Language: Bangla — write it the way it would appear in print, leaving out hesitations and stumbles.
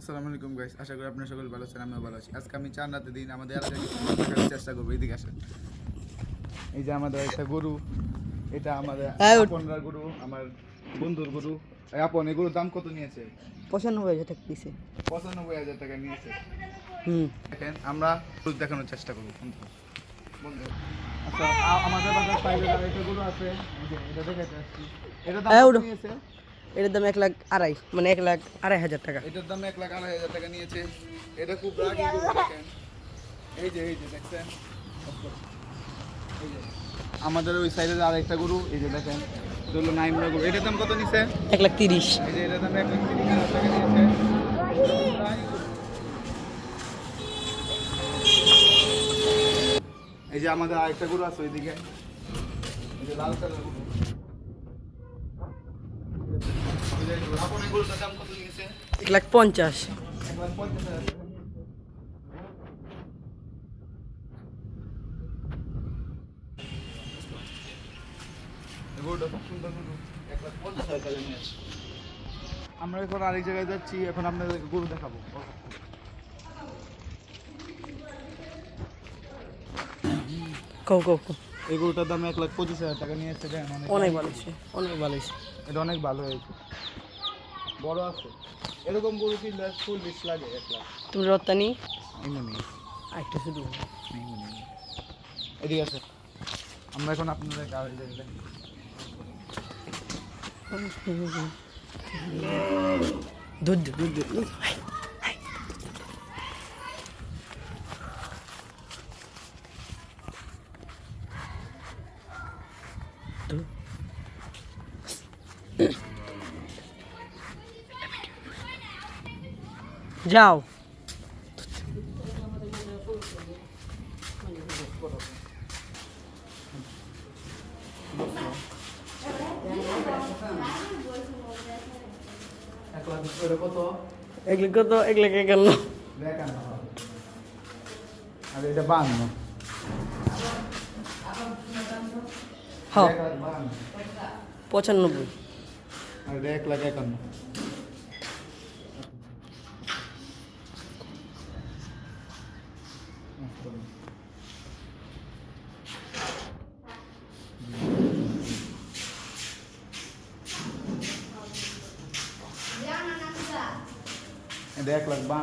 আসসালামু আলাইকুম গাইস, আশা করি আপনারা সকল ভালো আছেন। আমিও ভালো আছি। আজকে আমি চার রাতের দিন আমাদের এলাকায় কিছু দেখানোর চেষ্টা করবো। এদিকে আসেন। এই যে আমাদের একটা গরু, এটা আমাদের আপনরা গরু, আমার বন্ধুর গরু। এই আপন, এই গরুর দাম কত নিয়েছে? 95,000 টাকা দিছে। 95,000 টাকা নিয়েছে। দেখেন, আমরা গরু দেখানোর চেষ্টা করবো বন্ধু। আচ্ছা, আমাদের বাসার সাইডে একটা গরু আছে, এই যে এটা দেখাতে আসছি। এটা দাম কত নিয়েছে? এটার দাম 1,02,500, মানে 1,02,500 টাকা। এটার দাম 1,02,500 টাকা নিয়েছে। এটা খুব রাগী গরু। দেখেন, এই যে দেখছেন, এই যে আমাদের ওই সাইডে আরেকটা গরু, এই যে দেখেন, এটা হলো নাইমরা গরু। এটার দাম কত নিছে? 1,30,000। এই যে এটার দাম 1,30,000 টাকা নিয়েছে। এই যে আমাদের আরেকটা গরু আছে ওইদিকে, এই যে লাল কালার গরু। আপনার গরুটার দাম কত নিয়েছে? 1,50,000। 1,50,000 টাকা। গরুটা খুব সুন্দর গরু, 1,50,000 টাকা নিয়েছে। আমরা এখন আরেক জায়গায় যাচ্ছি, এখন আপনাদের গরু দেখাবো। কও। এই গরুটার দাম 1,25,000 টাকা নিয়েছে। অনেক ভালো হয়েছে, অনেক ভালো হয়েছে। এটা অনেক ভালো হয়েছে, বড় আছে। এরকম গরু কিনলে ফুল বেশ লাগে 1,00,000। তুমি রত্তানি এমনি একটা শুধু এদিকে আছে। আমরা এখন আপনাদের গাড়ি দেখবেন। দুধ যাও। কত? এগুলো কত? 1,51,000। আর এটা 52। হ্যাঁ, 95। আর এটা 1,51,000। এটা 1,52,000।